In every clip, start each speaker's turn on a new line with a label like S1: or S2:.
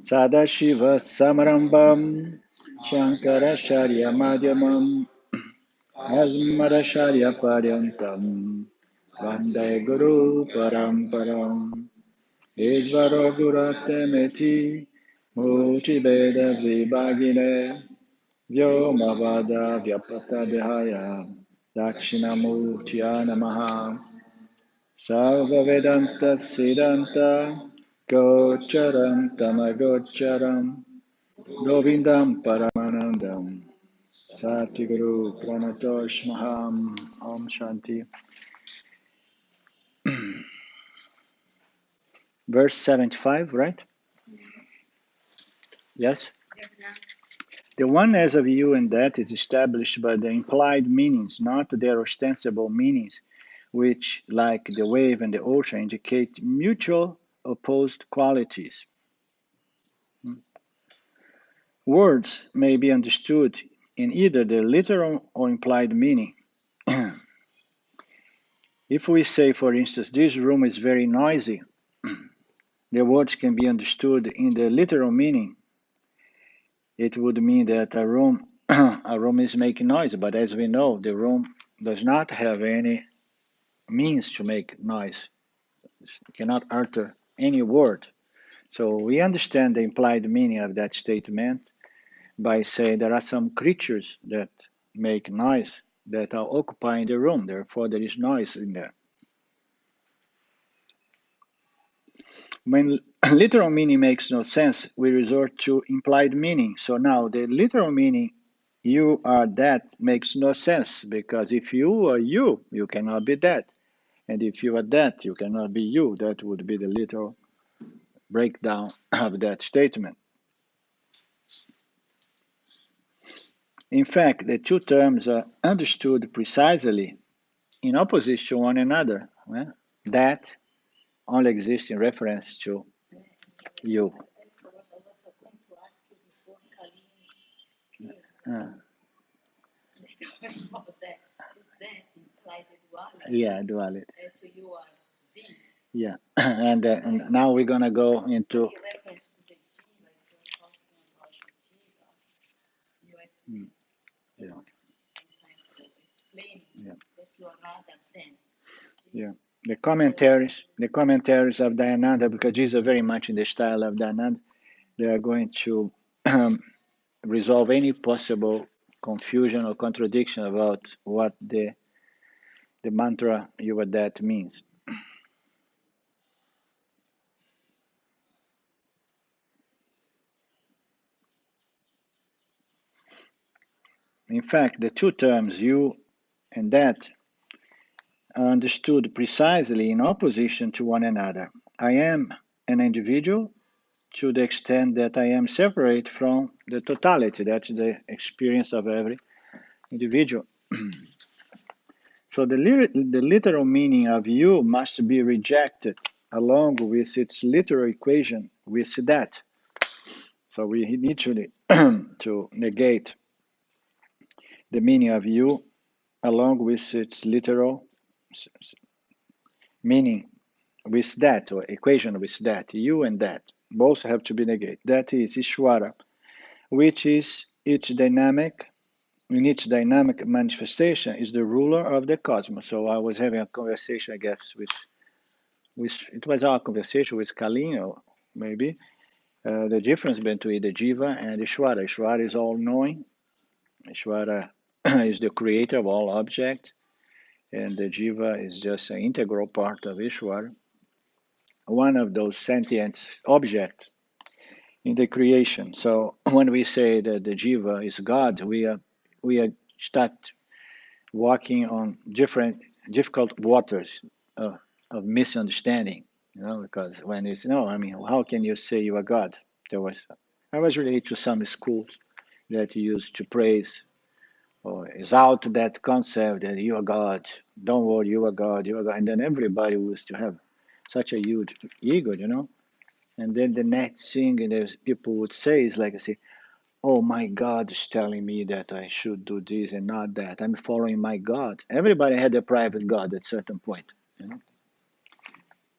S1: Sadashiva Samarambam Shankaracharya Madhyamam Asmadacharya Paryantam Vande Guru Paramparam Ishvaro Guratemeti Murti Veda Vibhagine Vyomavada Vyapakadehaya Dakshinamurtiya Namaha Sarva Vedanta Siddhanta Gocharam Tamagocharam Govindam Paramanandam Satiguru Pranatosh Maham Om Shanti. Verse 75, right? Yes? The oneness of you and that is established by the implied meanings, not their ostensible meanings, which, like the wave and the ocean, indicate mutual opposed qualities. Words may be understood in either the literal or implied meaning. If we say, for instance, this room is very noisy, the words can be understood in the literal meaning. It would mean that a room a room is making noise, but as we know, the room does not have any means to make noise. It cannot utter any word. So we understand the implied meaning of that statement by saying there are some creatures that make noise that are occupying the room, therefore there is noise in there. When literal meaning makes no sense, we resort to implied meaning. So now the literal meaning, you are that, makes no sense, because if you are you, you cannot be that. And if you are that, you cannot be you. That would be the literal breakdown of that statement. In fact, the two terms are understood precisely in opposition to one another. That only exists in reference to you. Uh, yeah, duality. Yeah, and now we're gonna go into. Mm, yeah. Yeah. Yeah. The commentaries of Dayananda, because these are very much in the style of Dayananda, they are going to resolve any possible confusion or contradiction about what the mantra you are that means. In fact, the two terms you and that are understood precisely in opposition to one another. I am an individual to the extent that I am separate from the totality. That's the experience of every individual. So the literal meaning of you must be rejected along with its literal equation with that. So we need to negate the meaning of you along with its literal meaning with that, or equation with that. You and that both have to be negated. That is Ishvara, which is its dynamic. In its dynamic manifestation, is the ruler of the cosmos. So I was having a conversation, I guess, with it was our conversation with Kalino, maybe. The difference between the Jiva and Ishvara. Ishvara is all knowing. Ishvara is the creator of all objects, and the Jiva is just an integral part of Ishvara, one of those sentient objects in the creation. So when we say that the Jiva is God, we are start walking on difficult waters of misunderstanding. Because when it's no, I mean, how can you say you are God? I was related to some schools that used to praise or exalt that concept that you are God. Don't worry, you are God, you are God. And then everybody used to have such a huge ego. And then the next thing that people would say is like, I say, oh, my God is telling me that I should do this and not that. I'm following my God. Everybody had a private God at a certain point.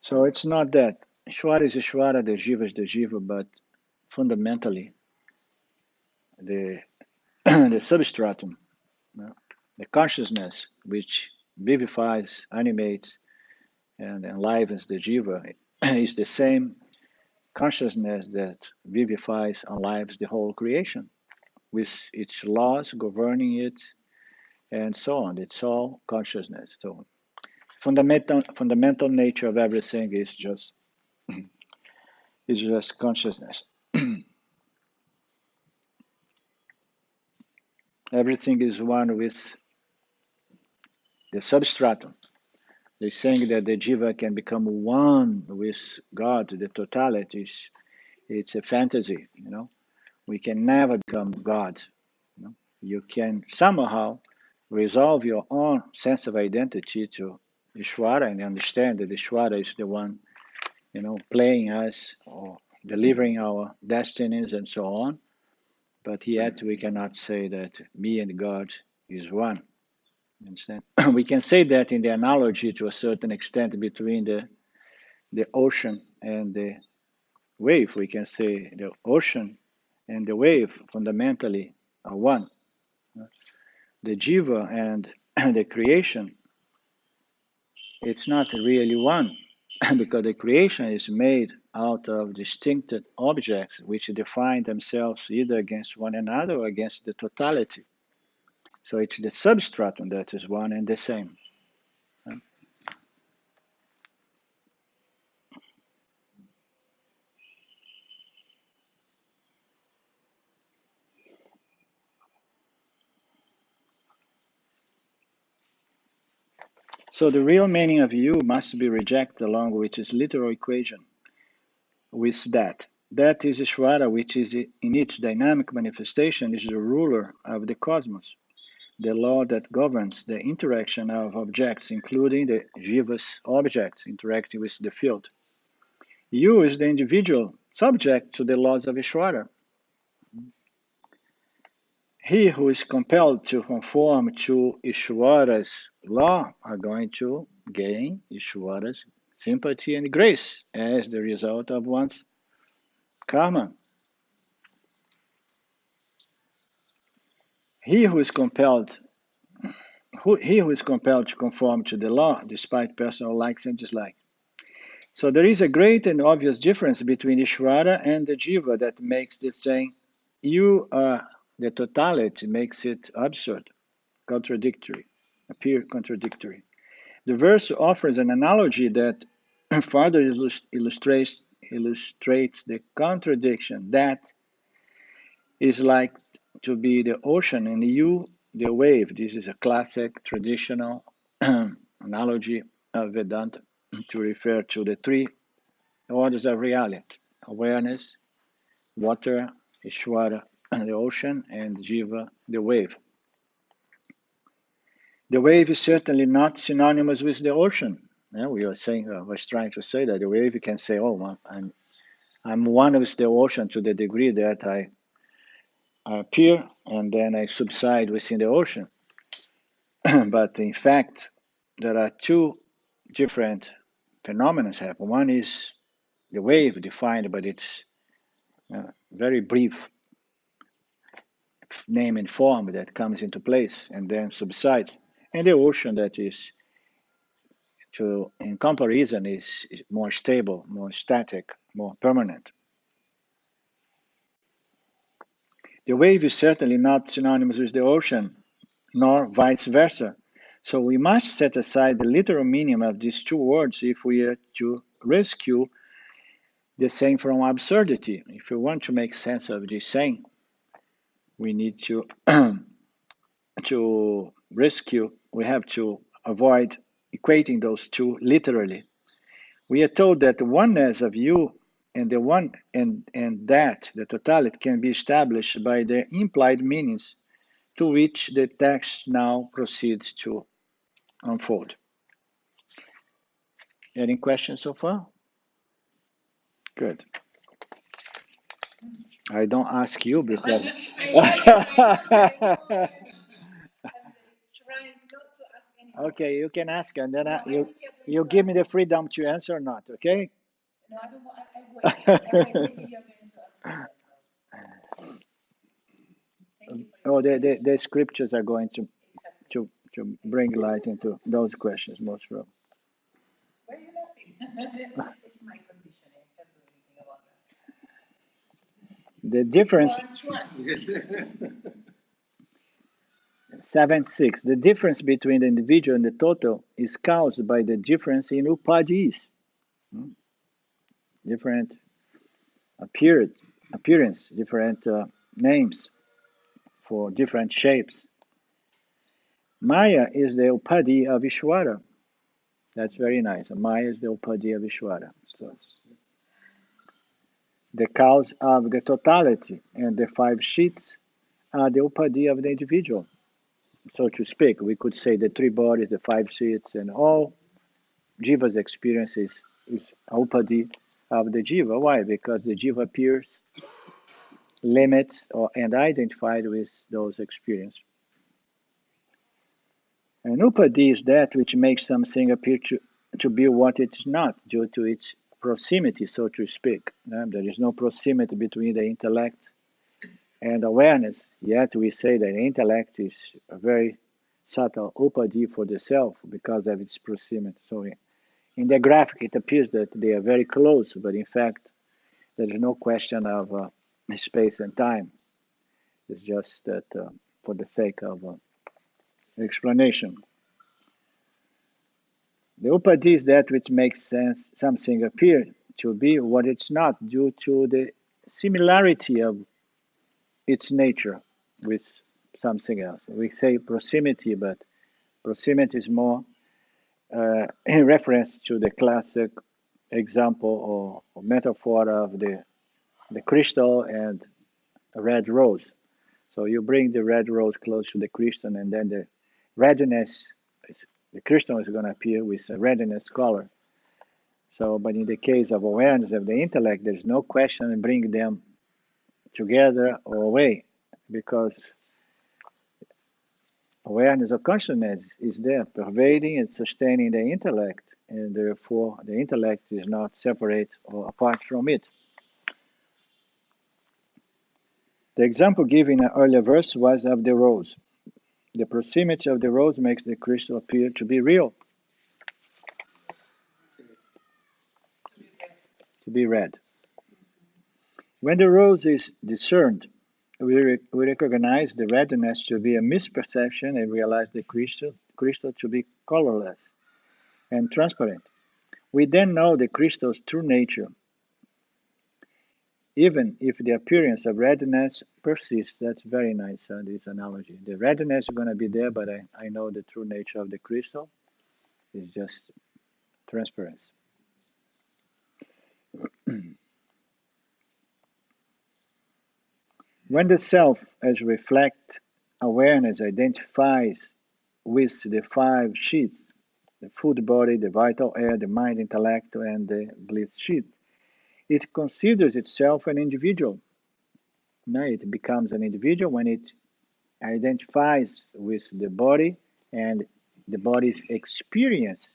S1: So it's not that. Ishvara is Ishvara, the Jiva is the Jiva, but fundamentally the the substratum, the consciousness which vivifies, animates, and enlivens the jiva is the same consciousness that vivifies, enlivens the whole creation with its laws governing it and so on. It's all consciousness. So fundamental nature of everything is just consciousness. Everything is one with the substratum. They're saying that the jiva can become one with God, the totality. It's a fantasy, We can never become God. You can somehow resolve your own sense of identity to Ishvara and understand that Ishvara is the one, playing us or delivering our destinies and so on. But yet we cannot say that me and God is one. Understand? We can say that in the analogy to a certain extent between the ocean and the wave. We can say the ocean and the wave fundamentally are one. The jiva and the creation, it's not really one because the creation is made out of distinct objects which define themselves either against one another or against the totality. So it's the substratum that is one and the same. So the real meaning of you must be rejected along with its literal equation with that. That is Ishvara, which is in its dynamic manifestation is the ruler of the cosmos, the law that governs the interaction of objects, including the jiva's objects interacting with the field. You is the individual subject to the laws of Ishvara. He who is compelled to conform to Ishvara's law are going to gain Ishvara's sympathy and grace as the result of one's karma. He who is compelled he who is compelled to conform to the law despite personal likes and dislikes. So there is a great and obvious difference between Ishvara and the Jiva that makes this saying, you are the totality, makes it absurd, contradictory, appear contradictory. The verse offers an analogy that further illustrates the contradiction. That is like to be the ocean and you the wave. This is a classic traditional analogy of Vedanta to refer to the three orders of reality: awareness, water, Ishvara, the ocean, and Jiva, the wave. The wave is certainly not synonymous with the ocean. Yeah, we are saying, I was trying to say that the wave, you can say, oh, I'm one with the ocean to the degree that I appear and then I subside within the ocean. But in fact, there are two different phenomena happen. One is the wave defined by its very brief name and form that comes into place and then subsides. And the ocean that is in comparison is more stable, more static, more permanent. The wave is certainly not synonymous with the ocean, nor vice versa. So we must set aside the literal meaning of these two words if we are to rescue the saying from absurdity. If we want to make sense of this saying, we need to to rescue. We have to avoid equating those two literally. We are told that the oneness of you and the one and that the totality can be established by their implied meanings, to which the text now proceeds to unfold. Any questions so far? Good. I don't ask you because. Okay, you can ask, and then you give me the freedom to answer or not. Okay. Oh, the scriptures are going to bring light into those questions most probably. The difference, 7.6, the difference between the individual and the total is caused by the difference in upadhis, different appearance, different names for different shapes. Maya is the upadhi of Ishvara. That's very nice. Maya is the upadhi of Ishvara. So it's the cause of the totality, and the five sheets are the upadhi of the individual, so to speak. We could say the three bodies, the five sheets, and all Jiva's experience is upadhi of the Jiva. Why? Because the Jiva appears, limits, and identified with those experiences. An upadhi is that which makes something appear to be what it's not due to its proximity, so to speak. There is no proximity between the intellect and awareness, yet we say that intellect is a very subtle upadhi for the self because of its proximity. So in the graphic, it appears that they are very close, but in fact, there is no question of space and time. It's just that for the sake of explanation. The upadhi is that which makes sense something appear to be what it's not due to the similarity of its nature with something else. We say proximity, but proximity is more in reference to the classic example or metaphor of the crystal and a red rose. So you bring the red rose close to the crystal, and then the redness, the crystal is going to appear with a redness color. So, but in the case of awareness of the intellect, there's no question in bringing them together or away, because awareness of consciousness is there, pervading and sustaining the intellect, and therefore the intellect is not separate or apart from it. The example given in an earlier verse was of the rose. The proximity of the rose makes the crystal appear to be real, to be red. When the rose is discerned, we recognize the redness to be a misperception and realize the crystal to be colorless and transparent. We then know the crystal's true nature, even if the appearance of redness persists. That's very nice, this analogy. The redness is going to be there, but I know the true nature of the crystal is just transparency. When the self, as reflect awareness, identifies with the five sheets, the food body, the vital air, the mind, intellect, and the bliss sheet, it considers itself an individual. Now it becomes an individual when it identifies with the body and the body's experience,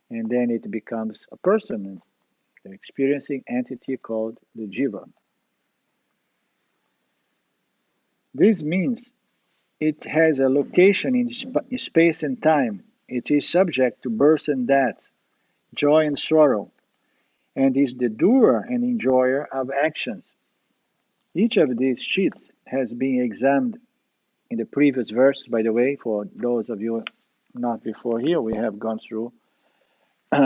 S1: and then it becomes a person, the experiencing entity called the jiva. This means it has a location in space and time. It is subject to birth and death, joy and sorrow, and is the doer and enjoyer of actions. Each of these sheets has been examined in the previous verse, by the way. For those of you not before here, we have gone through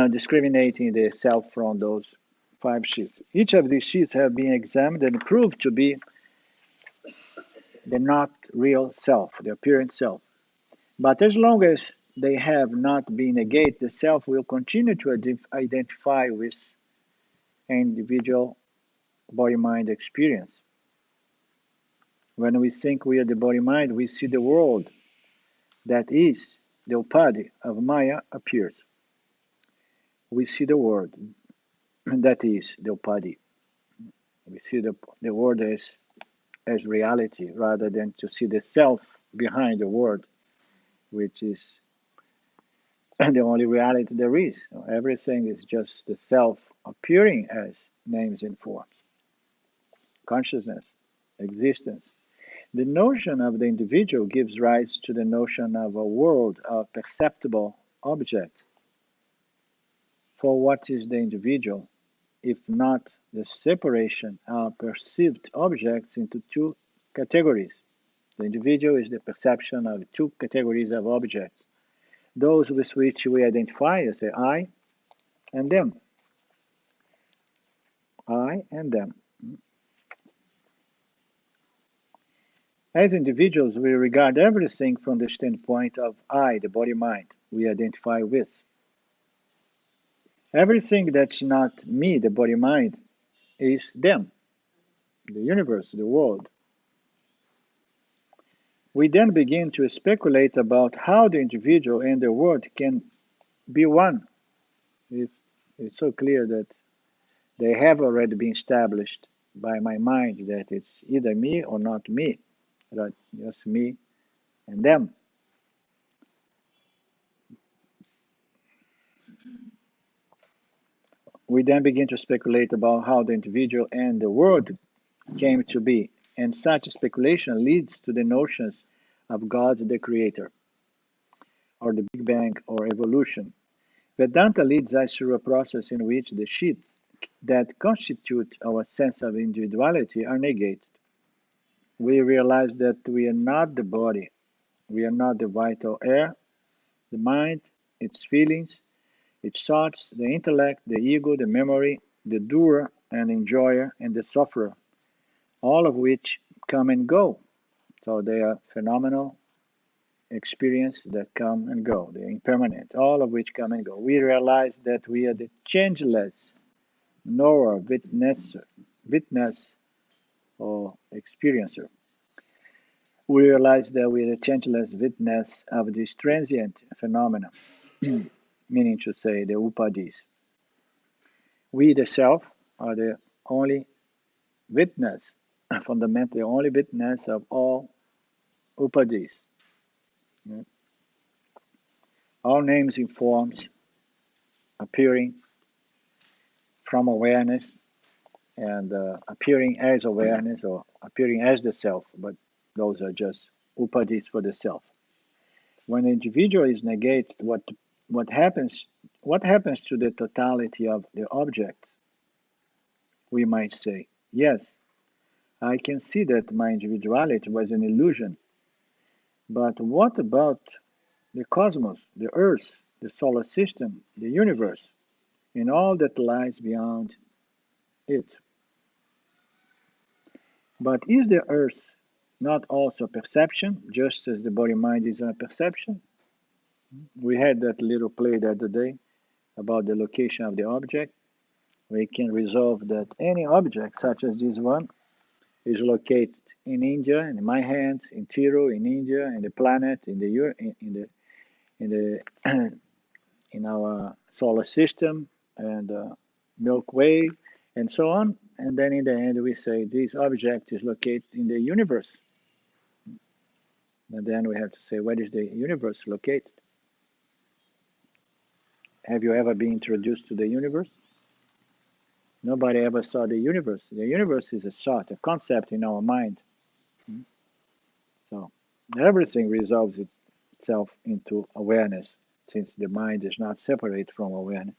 S1: discriminating the self from those five sheets. Each of these sheets have been examined and proved to be the not real self, the apparent self. But as long as they have not been negated, the self will continue to identify with an individual body-mind experience. When we think we are the body-mind, we see the world that is the upadhi of Maya appears. We see the world that is the upadhi. We see the world as reality rather than to see the self behind the world, which is the only reality there is. Everything is just the self appearing as names and forms, consciousness, existence. The notion of the individual gives rise to the notion of a world of perceptible objects. For what is the individual, if not the separation of perceived objects into two categories? The individual is the perception of two categories of objects, those with which we identify as the I and them. I and them. As individuals, we regard everything from the standpoint of I, the body-mind, we identify with. Everything that's not me, the body-mind, is them, the universe, the world. We then begin to speculate about how the individual and the world can be one. It's so clear that they have already been established by my mind that it's either me or not me, that just me and them. We then begin to speculate about how the individual and the world came to be, and such speculation leads to the notions of God the Creator, or the Big Bang, or evolution. Vedanta leads us through a process in which the sheets that constitute our sense of individuality are negated. We realize that we are not the body, we are not the vital air, the mind, its feelings, its thoughts, the intellect, the ego, the memory, the doer and enjoyer, and the sufferer, all of which come and go. So they are phenomenal experience that come and go. They are impermanent, all of which come and go. We realize that we are the changeless knower, witness or experiencer. We realize that we are the changeless witness of this transient phenomena, meaning to say the upadhis. We, the self, are the only witness, fundamentally only witness of all upadhis. All names and forms appearing from awareness and appearing as awareness or appearing as the self, but those are just upadhis for the self. When the individual is negated, what happens? What happens to the totality of the objects? We might say, yes, I can see that my individuality was an illusion, but what about the cosmos, the earth, the solar system, the universe, and all that lies beyond it? But is the earth not also perception, just as the body mind is a perception? We had that little play the other day about the location of the object. We can resolve that any object, such as this one, is located in India, in my hand, in Tiro, in India, in the planet, in the in our solar system, and Milky Way, and so on. And then in the end, we say this object is located in the universe. And then we have to say, where is the universe located? Have you ever been introduced to the universe? Nobody ever saw the universe. The universe is a thought, a concept in our mind. So everything resolves itself into awareness, since the mind is not separate from awareness.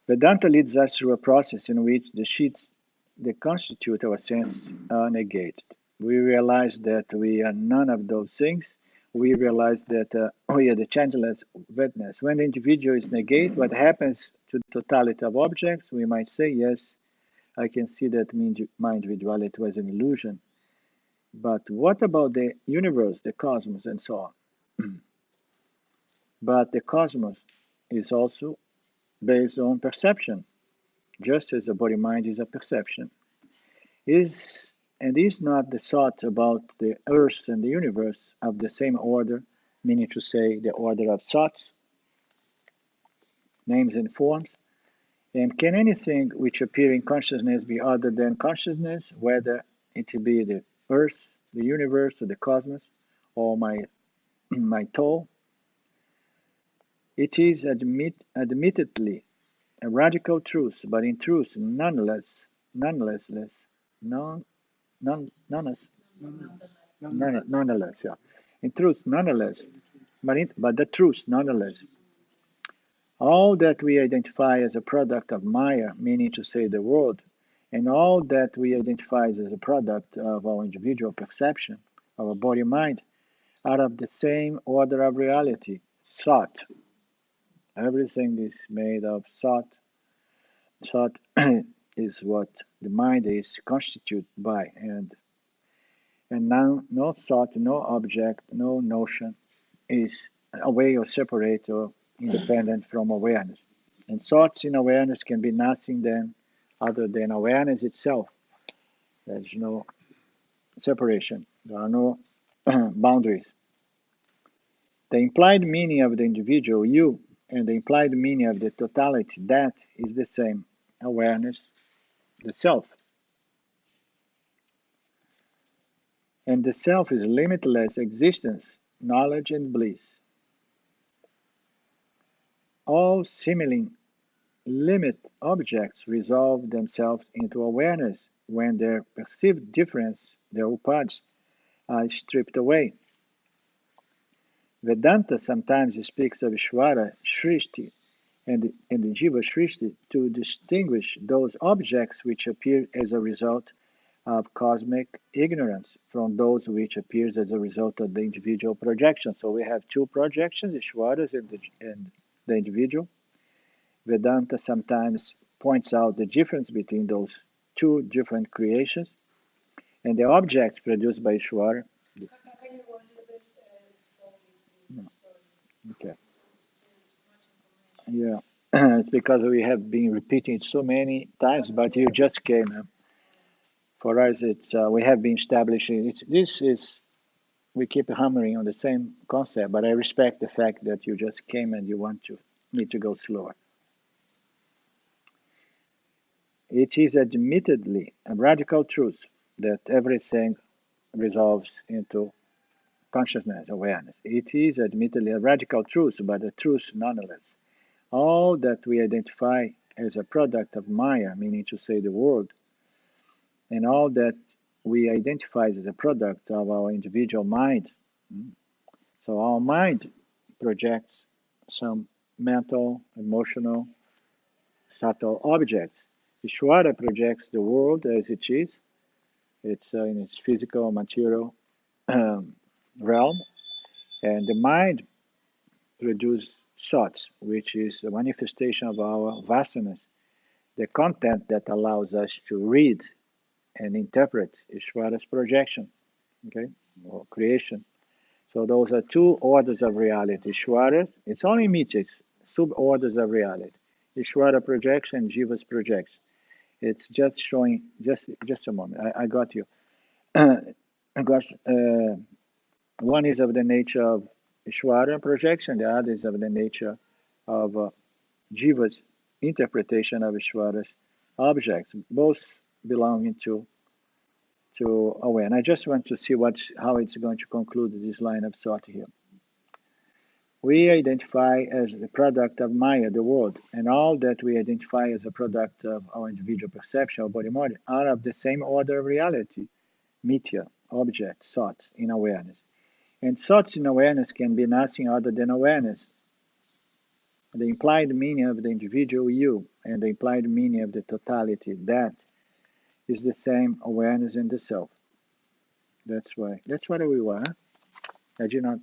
S1: Vedanta leads us through a process in which the sheets that constitute our sense are negated. We realize that we are none of those things. We realize that we are the changeless witness. When the individual is negated, what happens to the totality of objects? We might say, yes, I can see that my individuality was an illusion. But what about the universe, the cosmos, and so on? But the cosmos is also based on perception, just as the body mind is a perception. Is not the thought about the earth and the universe of the same order, meaning to say the order of thoughts, names and forms? And can anything which appear in consciousness be other than consciousness, whether it be the earth, the universe, or the cosmos, or my toe? It is admittedly a radical truth, but in truth, nonetheless, nonetheless, non, nonetheless, yeah. In truth, nonetheless, but the truth, nonetheless, all that we identify as a product of Maya, meaning to say the world, and all that we identify as a product of our individual perception, our body mind, are of the same order of reality, thought. Everything is made of thought. Thought is what the mind is constituted by, and now no thought, no object, no notion is a way or separate or independent from awareness. And thoughts in awareness can be nothing then other than awareness itself. There's no separation. There are no boundaries. The implied meaning of the individual, you, and the implied meaning of the totality, that, is the same. Awareness, the self. And the self is limitless existence, knowledge, and bliss. All seemingly limit objects resolve themselves into awareness when their perceived difference, their upads, are stripped away. Vedanta sometimes speaks of Ishvara Srishti and the Jiva Srishti to distinguish those objects which appear as a result of cosmic ignorance from those which appears as a result of the individual projection. So we have two projections, Ishvaras and the individual. Vedanta sometimes points out the difference between those two different creations and the objects produced by Ishvara. Okay. Yeah, it's because we have been repeating it so many times, but you just came. For us, it's we have been establishing. This is we keep hammering on the same concept, but I respect the fact that you just came and you want to me to go slower. It is admittedly a radical truth that everything resolves into consciousness, awareness. It is admittedly a radical truth, but a truth nonetheless. All that we identify as a product of Maya, meaning to say the world, and all that we identify as a product of our individual mind. So our mind projects some mental, emotional, subtle objects. Ishvara projects the world as it is. It's in its physical, material um, realm, and the mind produces thoughts, which is a manifestation of our vasanas, the content that allows us to read and interpret Ishvara's projection, okay, or creation. So those are two orders of reality. Ishvara, it's only metrics, sub-orders of reality. Ishvara projection, Jiva's projection. It's just showing, just a moment, I got you. Because one is of the nature of Ishvara projection, the other is of the nature of Jiva's interpretation of Ishvara's objects, both belonging to aware. And I just want to see how it's going to conclude this line of thought here. We identify as the product of Maya, the world, and all that we identify as a product of our individual perception, our body mind, are of the same order of reality, mithya, object, thoughts in awareness. And thoughts in awareness can be nothing other than awareness. The implied meaning of the individual you and the implied meaning of the totality, that, is the same awareness in the self. That's why. That's what we were. Huh? I did not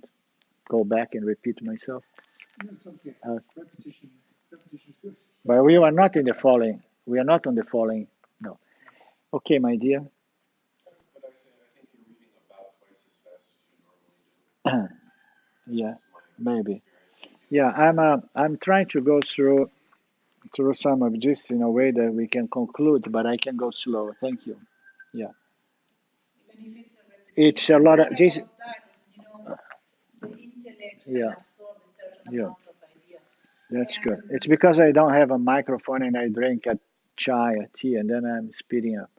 S1: go back and repeat myself.
S2: No, it's okay. Repetition is good.
S1: But we are not in the following. We are not on the following. No. Okay, my dear.
S2: But I think you're reading about twice as fast as you normally do.
S1: Yeah,
S2: Just my
S1: maybe.
S2: experience.
S1: Yeah, I'm trying to go through some of this in a way that we can conclude, but I can go slow. Thank you. Yeah. It's a lot of this. Yeah, yeah, that's good. It's because I don't have a microphone and I drink a chai, a tea, and then I'm speeding up.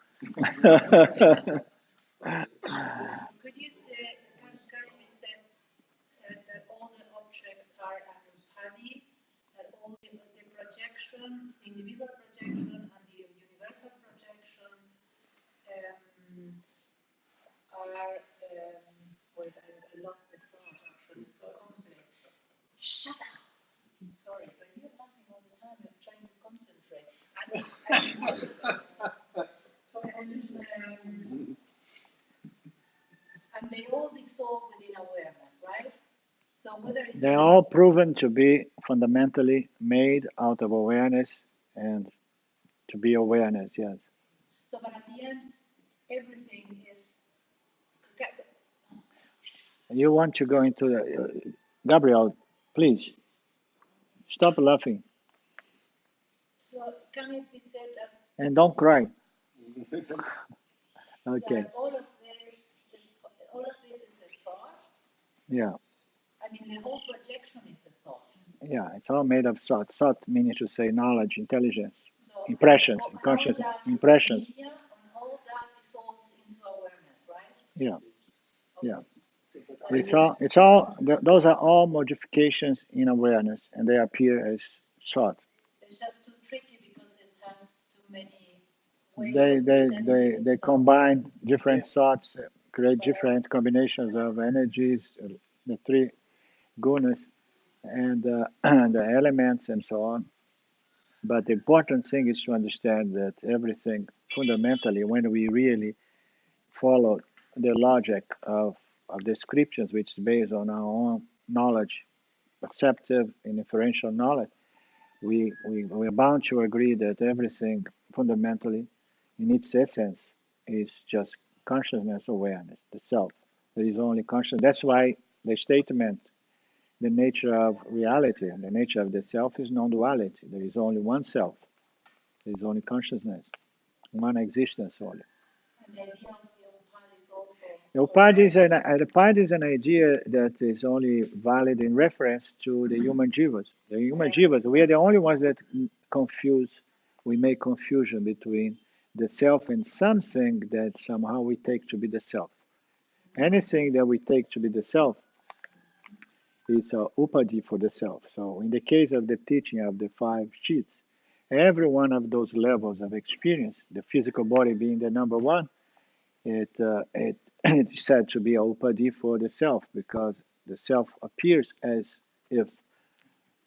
S1: They're all proven to be fundamentally made out of awareness and to be awareness, yes.
S3: So, but at the end, everything is.
S1: You want to go into the. Gabriel, please, stop laughing
S3: So, can it be said that,
S1: and don't cry. Okay,
S3: that all of this is a thought?
S1: yeah,
S3: I mean, the whole projection is a thought.
S1: yeah, it's all made of thought. Thought meaning to say knowledge, intelligence,
S3: So,
S1: impressions,
S3: and all
S1: consciousness,
S3: that
S1: impressions.
S3: media and all that dissolves into awareness, right?
S1: Yeah, yeah.
S3: But
S1: Those are all modifications in awareness, and they appear as thought.
S3: it's just too tricky because it has too many ways
S1: They
S3: of
S1: they
S3: presenting
S1: they they
S3: itself.
S1: combine different thoughts, create different combinations of energies, the three gunas and and the elements and so on. But the important thing is to understand that everything fundamentally, when we really follow the logic of the scriptures, which is based on our own knowledge, perceptive and inferential knowledge, we're bound to agree that everything fundamentally, in its essence, is just consciousness awareness, the self. There is only consciousness. That's why the statement, the nature of reality and the nature of the self is non duality. There is only one self, there is only consciousness, one existence only.
S3: And the idea of the upad is also
S1: The upad is an idea that is only valid in reference to the human jivas. The human jivas, we are the only ones that confuse, we make confusion between the self and something that somehow we take to be the self. Anything that we take to be the self is a upadi for the self. So in the case of the teaching of the five sheets, every one of those levels of experience, the physical body being the number one, it's said to be a upadi for the self because the self appears as if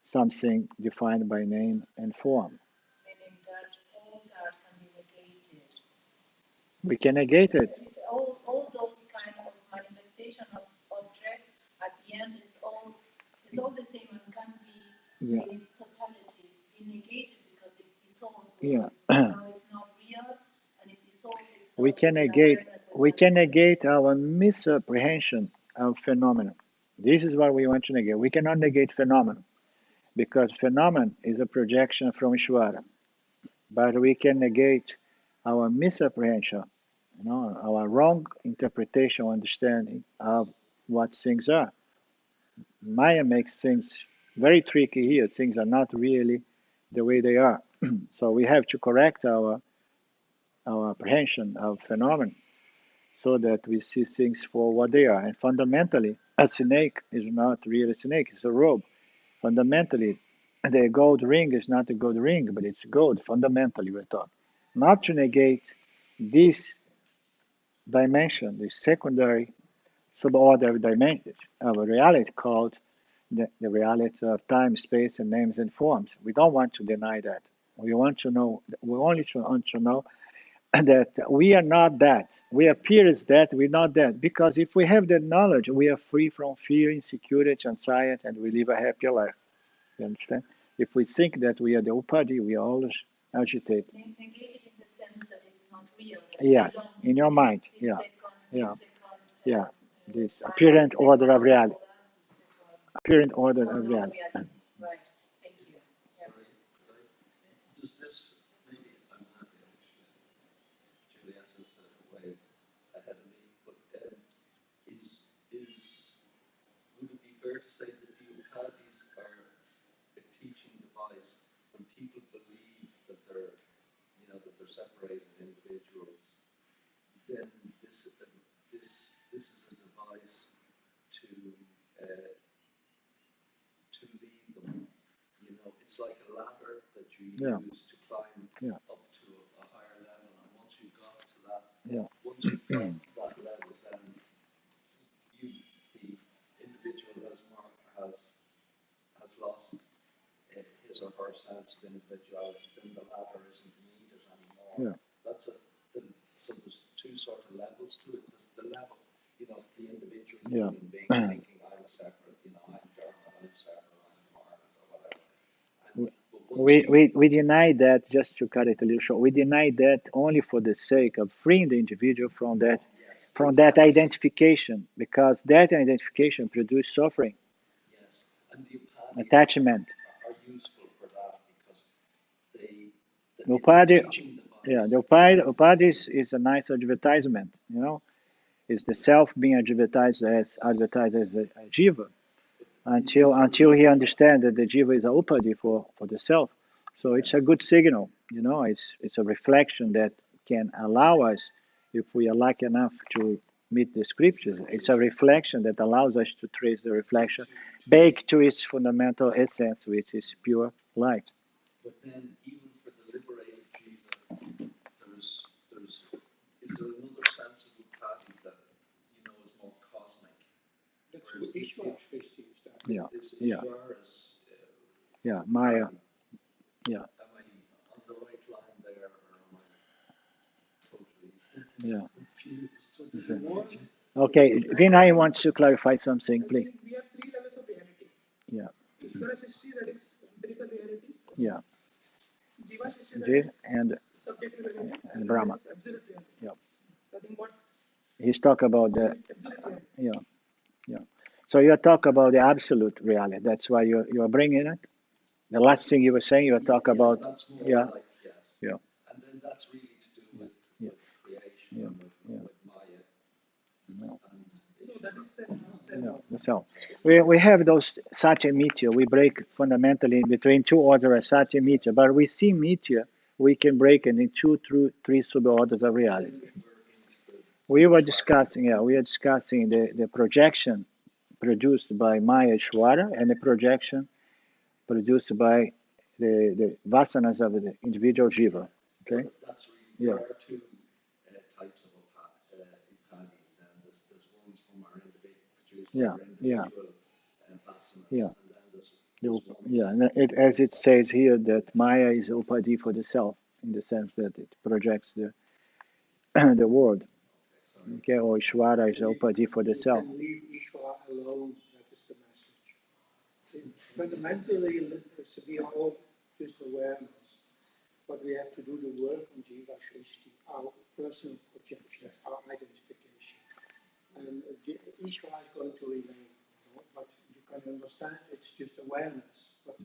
S1: something defined by name and form.
S3: meaning that all that can be negated.
S1: We can negate it.
S3: All those kind of manifestation of objects at the end is all the same and can be
S1: Yeah,
S3: in its totality be negated because it dissolves
S1: yeah.
S3: now it's not real and it dissolves
S1: we
S3: itself
S1: can
S3: in
S1: negate
S3: awareness
S1: we
S3: without
S1: can negate our misapprehension of phenomena. This is what we want to negate. We cannot negate phenomena because phenomenon is a projection from Ishvara. But we can negate our misapprehension, our wrong interpretation or understanding of what things are. Maya makes things very tricky here. Things are not really the way they are. So we have to correct our apprehension of phenomena so that we see things for what they are. And fundamentally, a snake is not really a snake, it's a robe. Fundamentally, the gold ring is not a gold ring, but it's gold. Fundamentally, we're talking. Not to negate this dimension, this secondary suborder dimension of a reality called the reality of time, space, and names and forms. We don't want to deny that. We want to know, we only want to know that we are not that. We appear as that, we're not that. Because if we have that knowledge, we are free from fear, insecurity, anxiety, and we live a happier life. You understand? If we think that we are the upadi, we are always agitated.
S3: negated in the sense that it's not real.
S1: Yes,
S3: Belongs
S1: in
S3: to
S1: your mind.
S3: this
S1: Yeah,
S3: second,
S1: yeah,
S3: this second
S1: yeah. This
S3: time,
S1: apparent
S3: this
S1: order of
S3: second
S1: reality.
S3: order, this second
S1: Apparent order of
S3: order of
S1: reality.
S3: reality. Right. Thank you. Yeah.
S2: Sorry, does this, maybe I'm happy actually, Julieta's way ahead of me, but would it be fair to say that the Upadis are a teaching device when people believe that they're separated individuals, then this is a device to uh, to lead them. It's like a ladder that you
S1: Yeah,
S2: use to climb
S1: yeah,
S2: up to a higher level, and
S1: yeah.
S2: once you've got to that level, then you, the individual has lost his or her sense of individuality. Then the ladder isn't needed anymore.
S1: Yeah.
S2: That's a the, so there's two sort of levels to it. There's the level, the individual
S1: Yeah.
S2: human being thinking I'm separate, I'm Dharma, I'm
S1: we deny that, just to cut it a little short, we deny that only for the sake of freeing the individual from that identification, because that identification produces suffering,
S2: yes, and the upadhis
S1: attachment.
S2: are useful for that because they,
S1: The
S2: it's a
S1: Upadhi,
S2: teaching
S1: yeah,
S2: device.
S1: the Upadhi is a nice advertisement, you know. It's the self being advertised as a jiva
S2: But
S1: until he understands that the jiva is a Upadhi for the self. So it's a good signal, you know. It's a reflection that can allow us, if we are lucky enough to meet the scriptures, it's a reflection that allows us to trace the reflection back to its fundamental essence, which is pure light.
S2: but then even for the liberated jiva, there's is there another sense of upadhi that is more cosmic?
S4: That's
S2: Whereas
S4: what Ishwar Shrishti is that.
S1: Yeah,
S2: this
S1: yeah,
S2: Ishvara's
S1: yeah, Maya,
S2: upadhi.
S1: yeah,
S2: Am I on the right line there, or am I totally
S1: yeah.
S2: confused?
S4: So the one,
S1: Okay, Vinay wants to clarify something,
S4: I
S1: please.
S4: think we have three levels of reality.
S1: Yeah,
S4: Ishvara Shrishti, that is empirical reality.
S1: yeah.
S4: Jiva Shrishti, that
S1: Jiv
S4: is
S1: and
S4: subjective reality.
S1: and
S4: And
S1: Brahma.
S4: that is absolute reality.
S1: Yeah,
S4: Nothing but
S1: he's talking about
S4: that
S1: the
S4: is absolute reality.
S1: yeah, yeah. So you're talking about the absolute reality. That's why you're bringing it. The last thing you were saying, you were talking about
S2: That's more
S1: yeah,
S2: like yes,
S1: yeah,
S2: and then that's really to do with
S1: yeah,
S2: creation
S1: yeah,
S2: and
S1: yeah.
S2: with Maya
S1: No,
S2: and
S4: No, that is
S1: no. So we have those Satya Mithya. We break fundamentally between two orders of Satya Mithya, but we see Mithya. We can break it in two through three sub-orders of reality.
S2: then we're into the
S1: We were
S2: abstract.
S1: discussing, yeah, we are discussing the projection produced by Maya Shwara and the projection produced by the vasanas of the individual jiva.
S2: Yeah,
S1: Okay?
S2: but that's really
S1: Yeah,
S2: there are two types of upadhis, and there's ones from our produced by
S1: yeah,
S2: our
S1: yeah,
S2: individual vasanas,
S1: yeah.
S2: and then there's ones.
S1: Yeah, and as it says here, that Maya is upadi for the self, in the sense that it projects the the world.
S2: Okay, sorry.
S1: Okay, or Ishvara is upadi for the
S4: you
S1: self.
S4: can leave Ishvara alone. That is the message. Fundamentally, we are all just awareness, but we have to do the work on Jiva Shrishti, our personal projection, our identification. And Ishvara is going to remain, but you can understand it's just awareness. But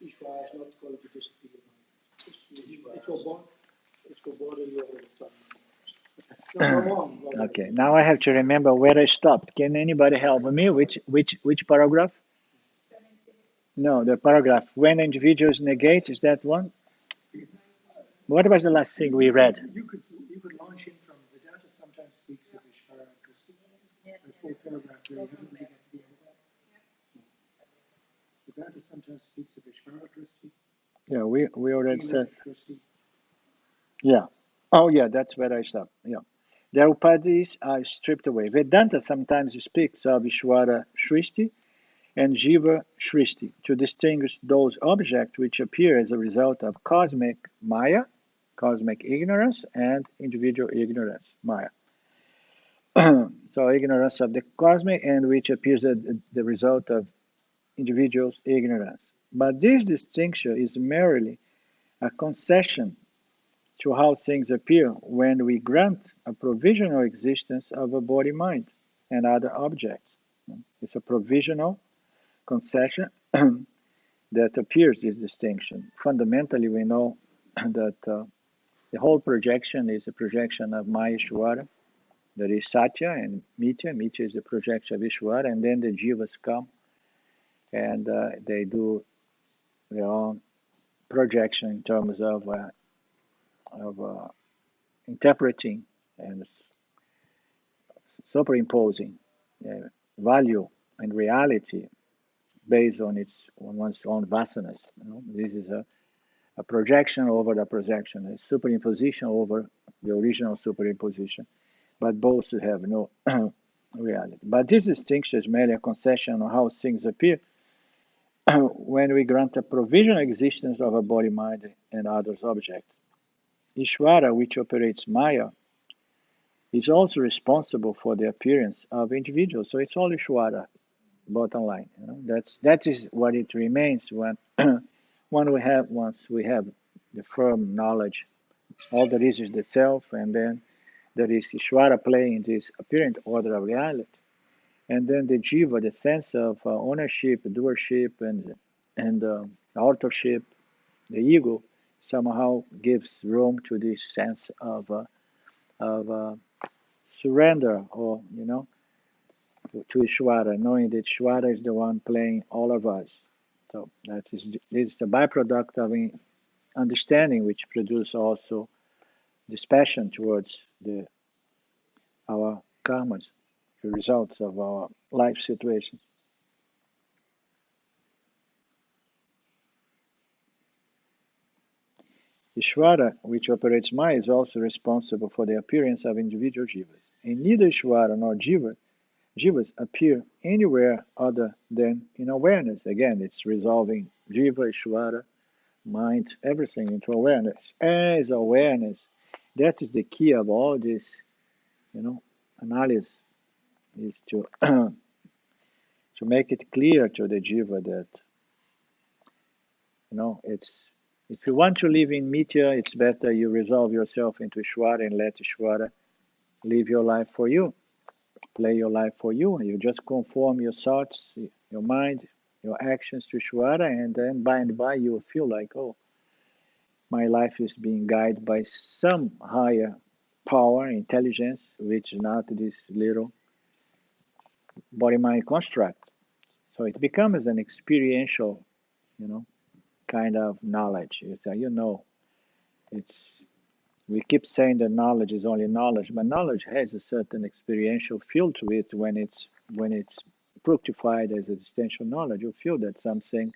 S4: Ishvara is not going to disappear. It will bother you all the time. No, go on.
S1: Okay, now I have to remember where I stopped. Can anybody help me? Which paragraph? No, the paragraph when individuals negate, is that one? What was the last thing we read?
S4: You could launch in from Vedanta sometimes speaks of Ishvara and Krishna. A full paragraph where you haven't really got to the end of that. Vedanta sometimes speaks of Ishvara Krishna,
S1: Yeah, we already said.
S4: Krishna.
S1: Yeah. Oh, yeah, that's where I stopped. Yeah. Their upadhis are stripped away. Vedanta sometimes speaks of Ishvara Shrishti and Jiva Shrishti to distinguish those objects which appear as a result of cosmic Maya, cosmic ignorance, and individual ignorance, Maya. So ignorance of the cosmic and which appears as the result of individual's ignorance. But this distinction is merely a concession to how things appear when we grant a provisional existence of a body mind and other objects. It's a provisional concession that appears this distinction. Fundamentally, we know that the whole projection is a projection of Maya Ishvara, that is Satya and Mithya. Mithya is the projection of Ishvara, and then the Jivas come and they do their own projection in terms of interpreting and superimposing value and reality based on one's own vasanas. This is a projection over the projection, a superimposition over the original superimposition, but both have no reality. But this distinction is merely a concession on how things appear when we grant a provisional existence of a body, mind, and others objects. Ishvara, which operates Maya, is also responsible for the appearance of individuals. So it's all Ishvara, bottom line. That is what it remains when Once we have the firm knowledge, all there is the self, and then there is Ishvara playing this apparent order of reality. And then the jiva, the sense of ownership, doership, and authorship, the ego, somehow gives room to this sense of surrender, or to Ishvara, knowing that Ishvara is the one playing all of us. So this is the byproduct of understanding, which produces also this passion towards our karmas, the results of our life situations. Ishvara, which operates Maya, is also responsible for the appearance of individual jivas. And neither Ishvara nor jivas appear anywhere other than in awareness. Again, it's resolving jiva, Ishvara, mind, everything into awareness. As awareness, that is the key of all this, analysis, is to to make it clear to the jiva that it's, if you want to live in Mithya, it's better you resolve yourself into Ishvara and let Ishvara live your life for you, play your life for you. You just conform your thoughts, your mind, your actions to Ishvara, and then by and by you will feel like, oh, my life is being guided by some higher power, intelligence, which is not this little body-mind construct. So it becomes an experiential, you know, kind of knowledge. It's we keep saying that knowledge is only knowledge, but knowledge has a certain experiential feel to it when it's fructified as existential knowledge. You feel that something,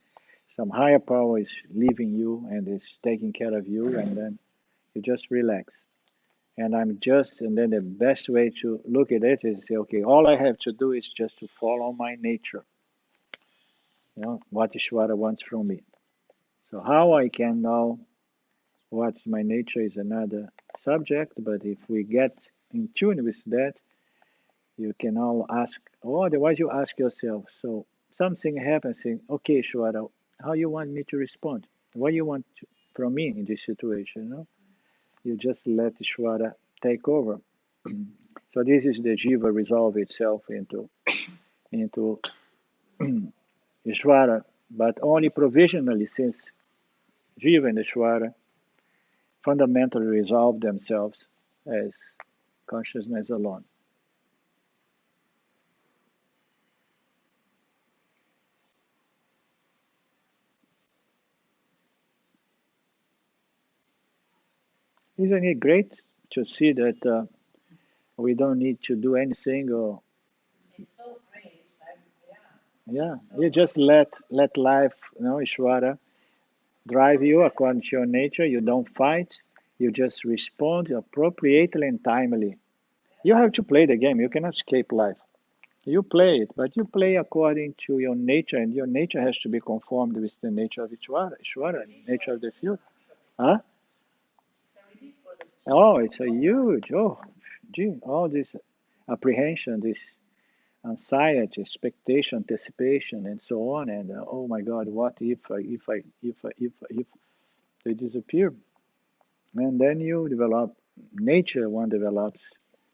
S1: some higher power is leaving you and is taking care of you, and then you just relax. And then the best way to look at it is say, okay, all I have to do is just to follow my nature, what Ishvara wants from me. So how I can know what's my nature is another subject, but if we get in tune with that, you can all ask, or otherwise you ask yourself, so something happens, saying, okay, Ishvara, how you want me to respond? What you want from me in this situation? You just let Ishvara take over. So this is the jiva resolve itself into Ishvara, but only provisionally, since jiva and Ishvara fundamentally resolve themselves as consciousness alone. Isn't it great to see that we don't need to do anything, or
S3: It's so great.
S1: yeah, you just let life, Ishvara, drive you according to your nature. You don't fight. You just respond appropriately and timely. You have to play the game. You cannot escape life. You play it, but you play according to your nature, and your nature has to be conformed with the nature of Ishvara, nature of the field. Huh? Oh, it's a huge, gee, all this apprehension, this anxiety, expectation, anticipation, and so on. And oh my God, what if they disappear? And then you develop, nature one develops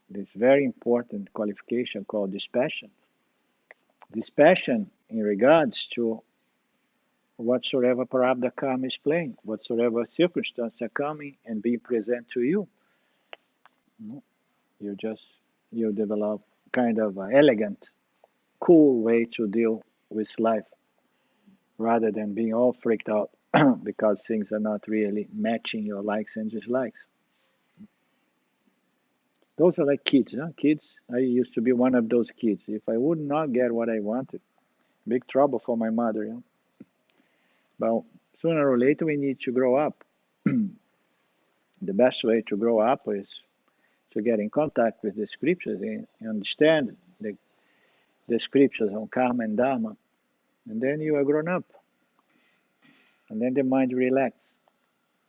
S1: this very important qualification called dispassion. Dispassion in regards to whatsoever parabdha karma is playing, whatsoever circumstances are coming and being present to you. You just you develop kind of an elegant, cool way to deal with life rather than being all freaked out because things are not really matching your likes and dislikes. Those are like kids, huh? Kids. I used to be one of those kids. If I would not get what I wanted, big trouble for my mother. But sooner or later, we need to grow up. The best way to grow up is to get in contact with the scriptures and understand the scriptures on karma and dharma. And then you are grown up. And then the mind relaxes.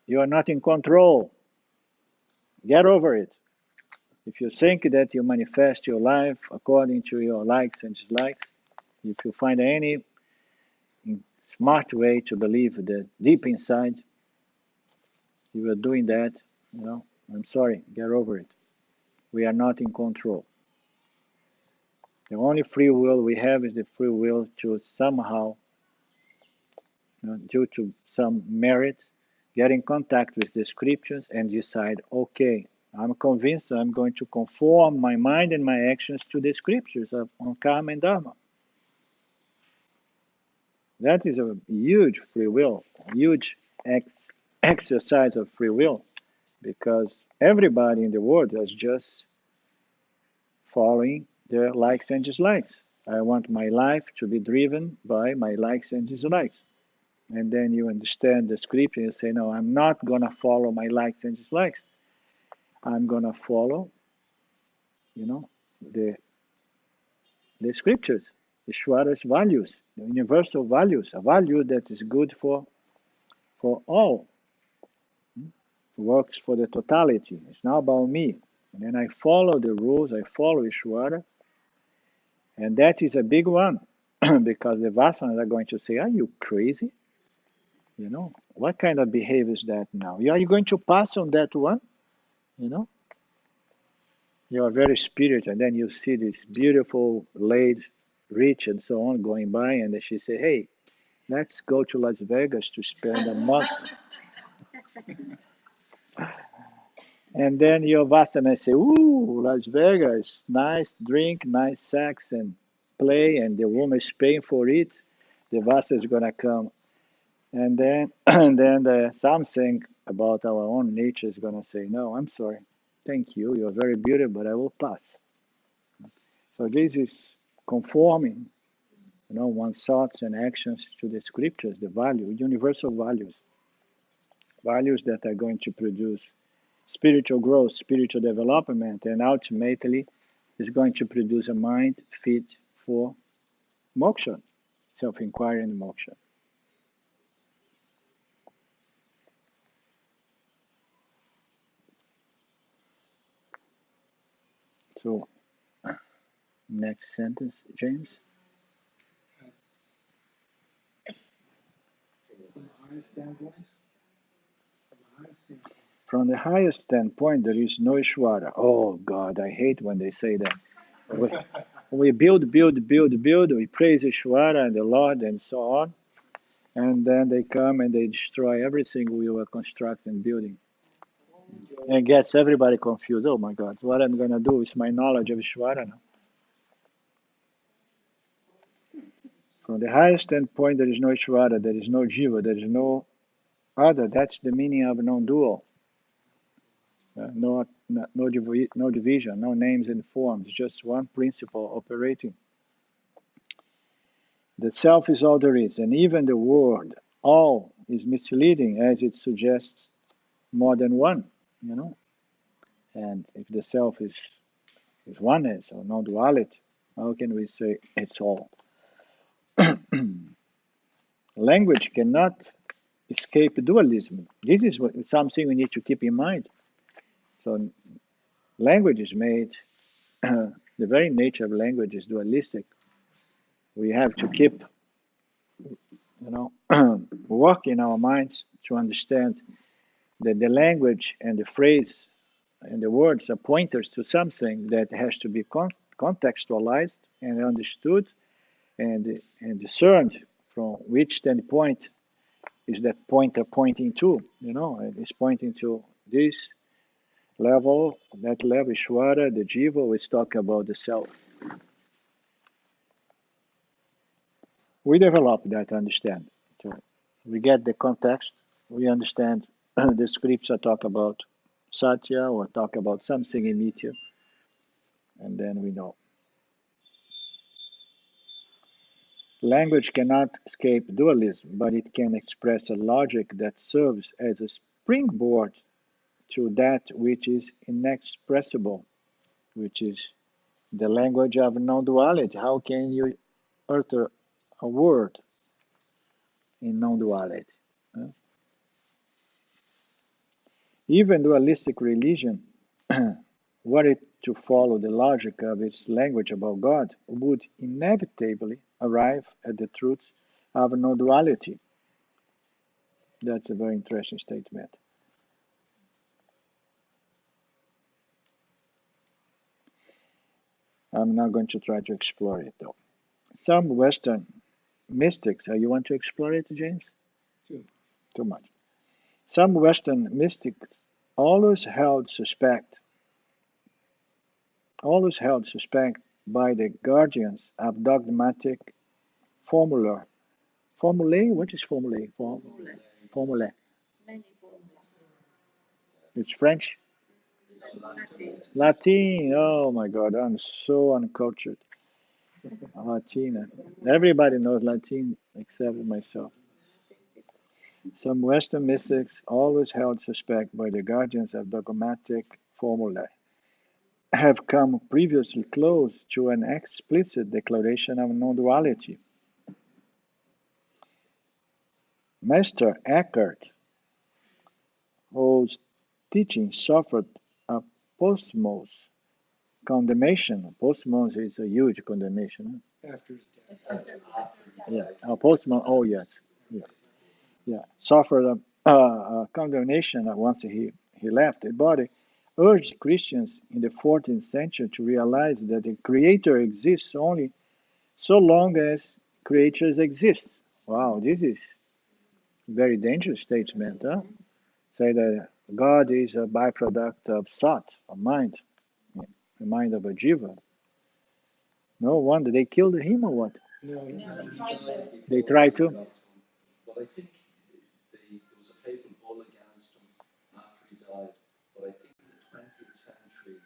S1: You are not in control. Get over it. If you think that you manifest your life according to your likes and dislikes, if you find any smart way to believe that deep inside you are doing that, I'm sorry, get over it. We are not in control. The only free will we have is the free will to somehow, due to some merit, get in contact with the scriptures and decide, okay, I'm convinced I'm going to conform my mind and my actions to the scriptures on Karma and Dharma. That is a huge free will, a huge exercise of free will, because everybody in the world is just following their likes and dislikes. I want my life to be driven by my likes and dislikes. And then you understand the scripture and you say, no, I'm not going to follow my likes and dislikes. I'm going to follow, the scriptures, Ishwara's values, the universal values, a value that is good for all, works for the totality. It's not about me. And then I follow the rules, I follow Ishwara, and that is a big one, because the Vasanas are going to say, are you crazy? What kind of behavior is that now? Are you going to pass on that one? You are very spiritual, and then you see this beautiful lady, rich and so on, going by, and then she say, hey, let's go to Las Vegas to spend a month. And then your Vasana say, ooh, Las Vegas, nice drink, nice sex and play, and the woman is paying for it. The Vasana is going to come. And then, something about our own nature is going to say, no, I'm sorry. Thank you. You're very beautiful, but I will pass. So this is conforming, one's thoughts and actions to the scriptures, the value, universal values that are going to produce spiritual growth, spiritual development, and ultimately is going to produce a mind fit for moksha, self-inquiry and moksha. So, next sentence, James. From the highest standpoint, there is no Ishvara. Oh God, I hate when they say that. We build, we praise Ishvara and the Lord and so on, and then they come and they destroy everything we were constructing, building. And gets everybody confused. Oh my God, what I'm going to do with my knowledge of Ishvara now? From the highest standpoint, there is no Ishvara, there is no Jiva, there is no other. That's the meaning of non-dual. No division, no names and forms, just one principle operating. The self is all there is, and even the word all is misleading as it suggests more than one, And if the self is oneness or non-duality, how can we say it's all? Language cannot escape dualism. This is something we need to keep in mind. So language is made, the very nature of language is dualistic. We have to keep, work in our minds to understand that the language and the phrase and the words are pointers to something that has to be contextualized and understood and discerned from which standpoint is that pointer pointing to, it's pointing to this level, that level, Ishvara, the Jiva, we talk about the self. We develop that understanding. So we get the context, we understand the scripture talk about Satya or talk about something in Nitya, and then we know. Language cannot escape dualism, but it can express a logic that serves as a springboard to that which is inexpressible, which is the language of non-duality. How can you utter a word in non-duality? Even dualistic religion, were it to follow the logic of its language about God, would inevitably arrive at the truth of non-duality. That's a very interesting statement. I'm not going to try to explore it though. Some Western mystics, you want to explore it, James?
S4: Sure.
S1: Too much. Some Western mystics always held suspect by the guardians of dogmatic formula. Formulae? What is formulae? Formulae.
S3: Many formulas.
S1: It's French?
S3: Latin.
S1: Latin. Oh my God, I'm so uncultured. Latin. Everybody knows Latin except myself. Some Western mystics, always held suspect by the guardians of dogmatic formulae, have come previously close to an explicit declaration of non-duality. Master Eckhart, whose teaching suffered a posthumous condemnation. Posthumous is a huge condemnation.
S4: After his death.
S1: Yeah, posthumous. Oh yes, yeah, yeah. Suffered a condemnation once he left the body. Urged Christians in the 14th century to realize that the Creator exists only so long as creatures exist. Wow, this is a very dangerous statement, huh? Say that God is a byproduct of thought, of mind, the mind of a jiva. No wonder they killed him or what?
S4: No,
S1: They tried to.
S2: But I think there was a papal bull against him after he died. But I think in the 20th century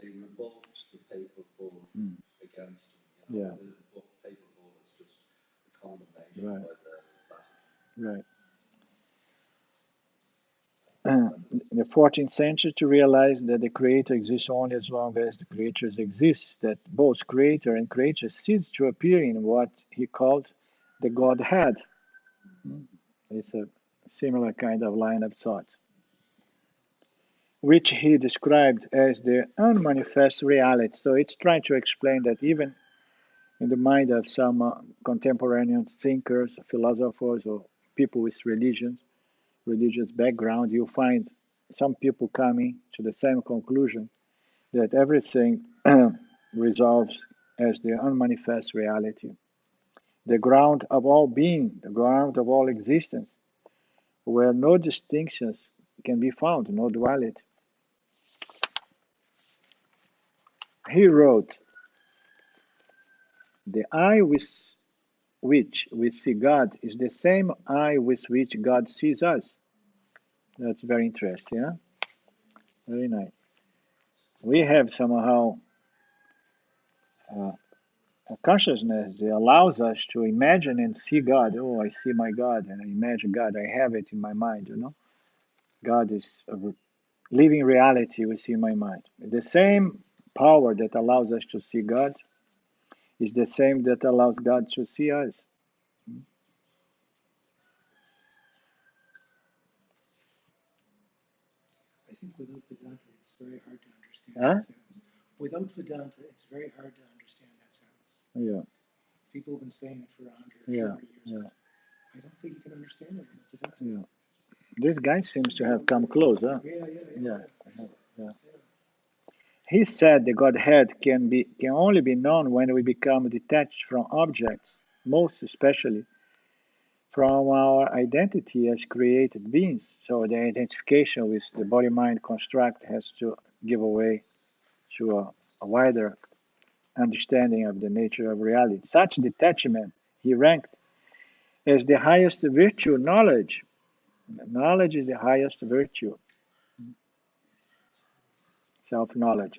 S2: they revoked the papal bull
S1: Mm,
S2: against him.
S1: yeah,
S2: The papal bull is just a condemnation
S1: right,
S2: by the Vatican.
S1: right. In the 14th century to realize that the creator exists only as long as the creatures exist, that both creator and creature cease to appear in what he called the Godhead. Mm, it's a similar kind of line of thought, which he described as the unmanifest reality. So it's trying to explain that even in the mind of some contemporary thinkers, philosophers, or people with religious background, you find some people coming to the same conclusion that everything resolves as the unmanifest reality, the ground of all being, the ground of all existence, where no distinctions can be found, no duality. He wrote, "The eye with which we see God is the same eye with which God sees us." That's very interesting, huh? Very nice. We have somehow uh, a consciousness that allows us to imagine and see God. Oh, I see my God, and I imagine God. I have it in my mind, you know. God is a living reality we see in my mind. The same power that allows us to see God is the same that allows God to see us.
S4: I think without Vedanta, it's very hard to understand
S1: Huh?
S4: that sense. Without Vedanta, it's very hard to understand that sense.
S1: Yeah,
S4: People have been saying it for 100,
S1: yeah,
S4: 200 years.
S1: yeah,
S4: I don't think you can understand it without Vedanta.
S1: yeah. This guy seems to have come close, huh?
S4: Yeah.
S1: Yeah, yeah. He said the Godhead can only be known when we become detached from objects, most especially from our identity as created beings. So the identification with the body-mind construct has to give way to a wider understanding of the nature of reality. Such detachment he ranked as the highest virtue, knowledge. Knowledge is the highest virtue, self-knowledge.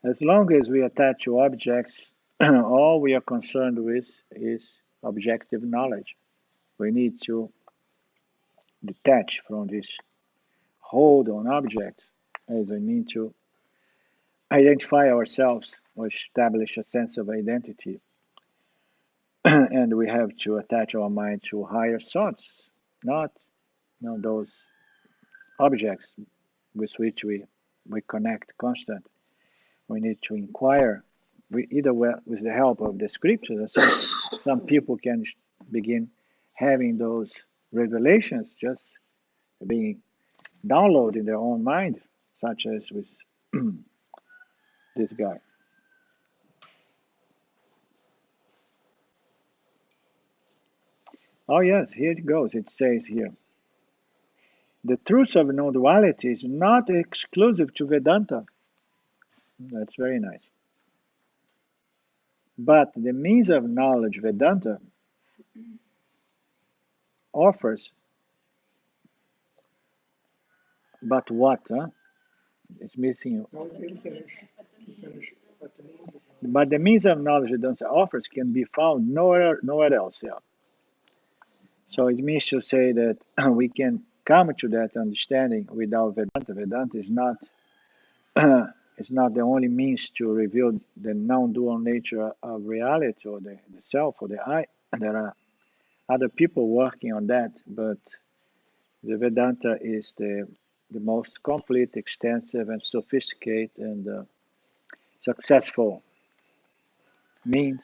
S1: As long as we attach to objects, all we are concerned with is objective knowledge. We need to detach from this hold on objects as we mean to identify ourselves or establish a sense of identity. And we have to attach our mind to higher thoughts, not those objects with which we connect constantly. We need to inquire either with the help of the scriptures, or some people can begin having those revelations just being downloaded in their own mind, such as with this guy. Oh yes, here it goes. It says here, the truth of non-duality is not exclusive to Vedanta. That's very nice. But the means of knowledge Vedanta offers, but what? Huh? It's missing.
S4: No, you finish. But
S1: But the means of knowledge Vedanta offers can be found nowhere else. Yeah. So it means to say that we can come to that understanding without Vedanta. Vedanta is not it's not the only means to reveal the non-dual nature of reality or the self or the I. There are other people working on that, but the Vedanta is the most complete, extensive, and sophisticated and successful means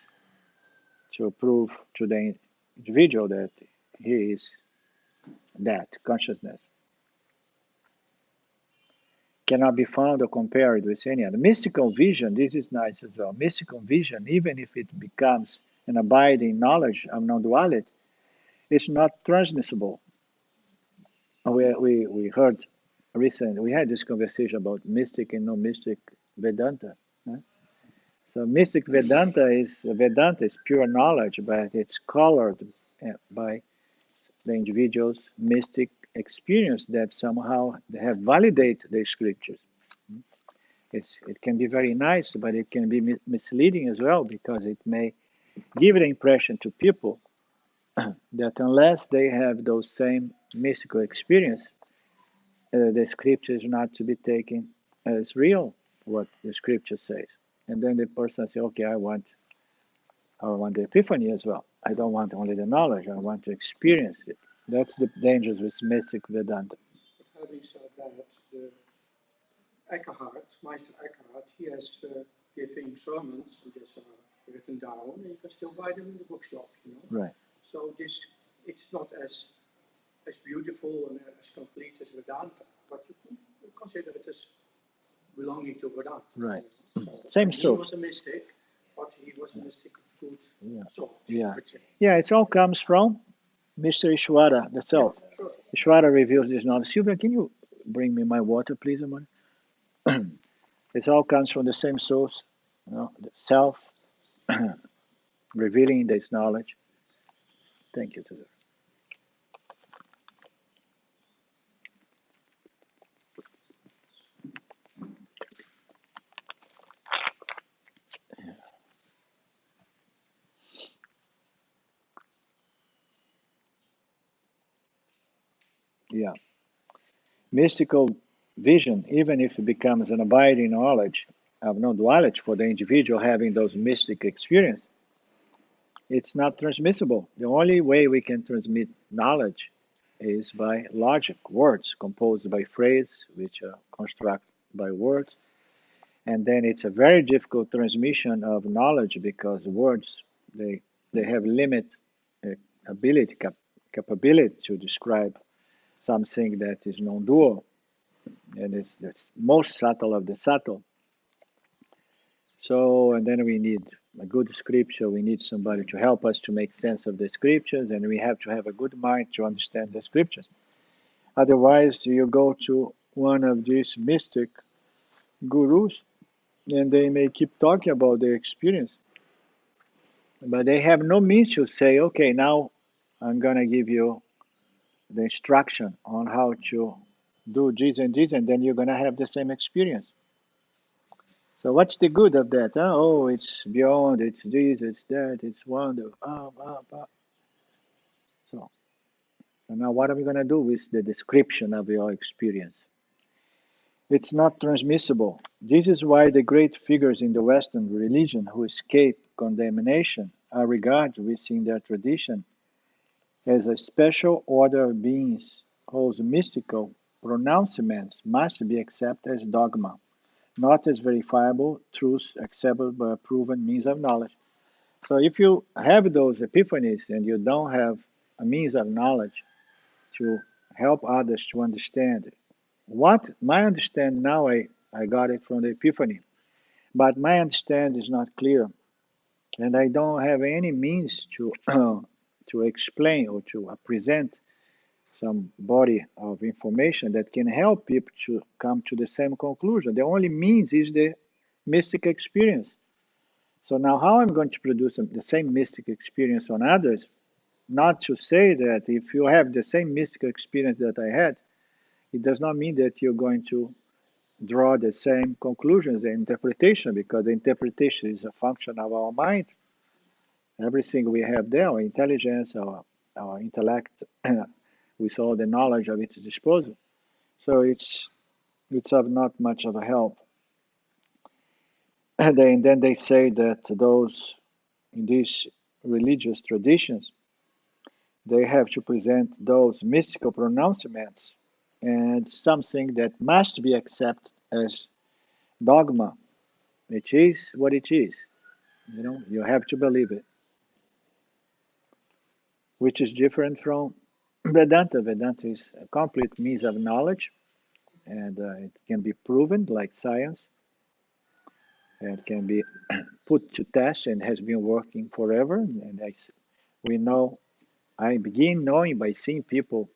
S1: to prove to the individual that he is that consciousness. Cannot be found or compared with any other. Mystical vision, this is nice as well. Mystical vision, even if it becomes an abiding knowledge of non-duality, it's not transmissible. We heard recently, we had this conversation about mystic and non-mystic Vedanta. Huh? So mystic Vedanta is pure knowledge, but it's colored by the individual's mystic experience that somehow they have validated the scriptures. It can be very nice, but it can be misleading as well because it may give the impression to people that unless they have those same mystical experience, the scripture is not to be taken as real, what the scripture says. And then the person says, okay, I want the epiphany as well. I don't want only the knowledge, I want to experience it. That's the dangers with mystic Vedanta.
S4: having said that, the Eckhart, Meister Eckhart, he has giving sermons, and these are written down, and you can still buy them in the bookshop, you know.
S1: Right.
S4: So it's not as beautiful and as complete as Vedanta, but you can consider it as belonging to Vedanta.
S1: Right.
S4: You know? So,
S1: Same
S4: he
S1: source.
S4: was a mystic, but he was a mystic of good sort.
S1: Yeah.
S4: I would say.
S1: Yeah, it all comes from Mr. Ishwara, the self.
S4: Sure.
S1: Ishwara reveals this knowledge. Sylvia, can you bring me my water, please, Amanda? It all comes from the same source, you know, the self revealing this knowledge. Thank you, Tudor. Yeah. Mystical vision, even if it becomes an abiding knowledge of non-duality for the individual having those mystic experience, it's not transmissible. The only way we can transmit knowledge is by logic, words composed by phrase, which are constructed by words. And then it's a very difficult transmission of knowledge because words, they have limit ability, capability to describe something that is non-dual, and it's the most subtle of the subtle. So, and then we need a good scripture. We need somebody to help us to make sense of the scriptures, and we have to have a good mind to understand the scriptures. Otherwise, you go to one of these mystic gurus, and they may keep talking about their experience, but they have no means to say, okay, now I'm going to give you the instruction on how to do this, and then you're going to have the same experience. So what's the good of that? Huh? Oh, it's beyond, it's this, it's that, it's wonderful. So and now what are we going to do with the description of your experience? It's not transmissible. This is why the great figures in the Western religion who escape condemnation are regarded within their tradition as a special order of beings whose mystical pronouncements must be accepted as dogma. not as verifiable truths accepted by a proven means of knowledge. So if you have those epiphanies and you don't have a means of knowledge to help others to understand what my understanding now, I got it from the epiphany, but my understanding is not clear, and I don't have any means to to explain or to present some body of information that can help people to come to the same conclusion. The only means is the mystic experience. So now how I'm going to produce the same mystic experience on others, not to say that if you have the same mystic experience that I had, it does not mean that you're going to draw the same conclusions and interpretation, because the interpretation is a function of our mind. Everything we have there, our intelligence, our intellect, with all the knowledge of its disposal. So it's of not much of a help. And then they say that those in these religious traditions, they have to present those mystical pronouncements and something that must be accepted as dogma. It is what it is. You know, you have to believe it, which is different from Vedanta. Vedanta is a complete means of knowledge, and it can be proven like science, and can be put to test and has been working forever. And we know, I begin knowing by seeing people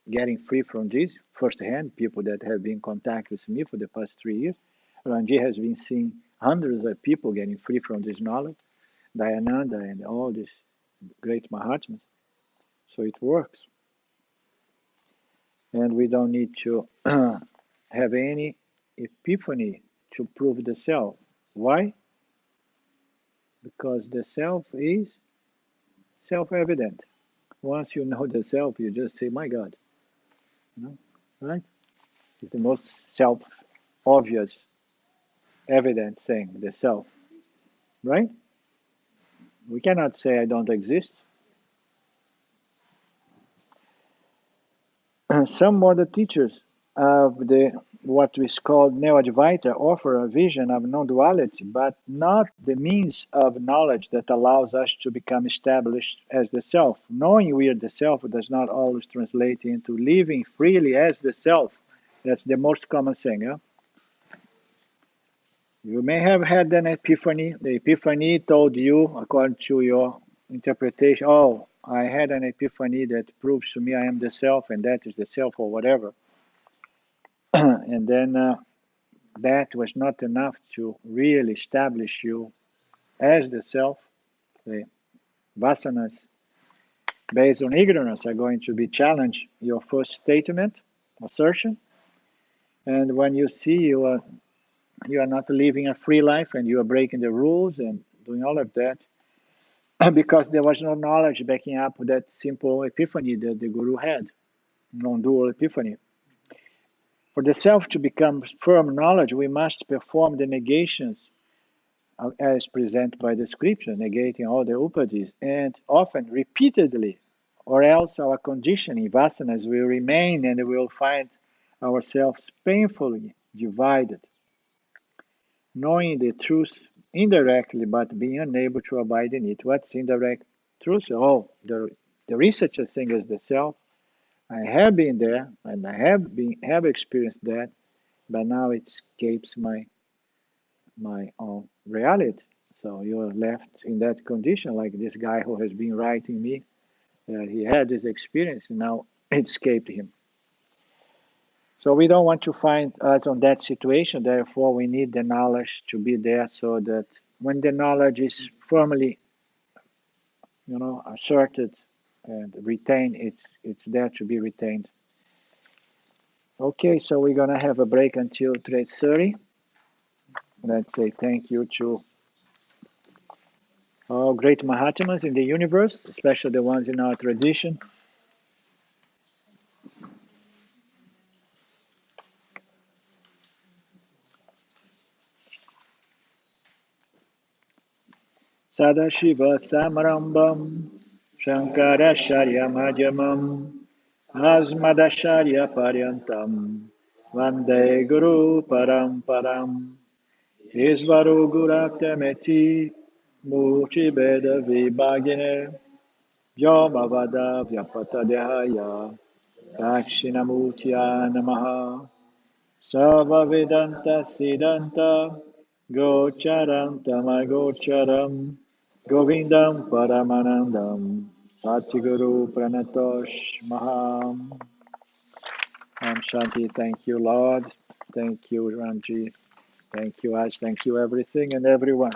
S1: getting free from this firsthand, people that have been in contact with me for the past 3 years. Ranji has been seeing hundreds of people getting free from this knowledge, Dayananda and all these great Mahatmas. So it works. And we don't need to have any epiphany to prove the self. Why? Because the self is self-evident. Once you know the self, you just say, my God, you know, right? It's the most self-obvious, evident thing, the self, right? We cannot say I don't exist. Some modern teachers of the what is called Neo-Advaita offer a vision of non-duality, but not the means of knowledge that allows us to become established as the self. Knowing we are the self does not always translate into living freely as the self. That's the most common thing. Yeah? You may have had an epiphany. The epiphany told you, according to your interpretation, oh, I had an epiphany that proves to me I am the self, and that is the self, or whatever. And then that was not enough to really establish you as the self. The vasanas based on ignorance are going to be challenge your first statement, assertion. And when you see you are not living a free life and you are breaking the rules and doing all of that, because there was no knowledge backing up that simple epiphany that the Guru had, non-dual epiphany. For the self to become firm knowledge, we must perform the negations as presented by the scripture, negating all the upadhis, and often repeatedly, or else our conditioning, vasanas, will remain and we will find ourselves painfully divided, knowing the truth indirectly but being unable to abide in it. What's indirect truth? Oh, there is such a thing as the self. I have been there and I have experienced that, but now it escapes my own reality. So you're left in that condition, like this guy who has been writing me. He had this experience, and now it escaped him. So we don't want to find us on that situation. Therefore, we need the knowledge to be there, so that when the knowledge is firmly, asserted and retained, it's there to be retained. Okay, so we're gonna have a break until 3:30. Let's say thank you to all great Mahatmas in the universe, especially the ones in our tradition. Sadashiva Samarambam Shankaracharya Madhyamam Asmadacharya Paryantam Vande Guru Paramparam. Isvaru Guratemeti Muchi Beda Vibhagine Vyomavada Vyapatadhyaya Dakshinamurtya Namaha Sarva Vedanta Siddhanta Gocharam Tamagocharam Govindam Paramanandam Satyaguru Pranatosh Maham. Shanti, thank you, Lord. Thank you, Ramji. Thank you, Ash. Thank you, everything and everyone.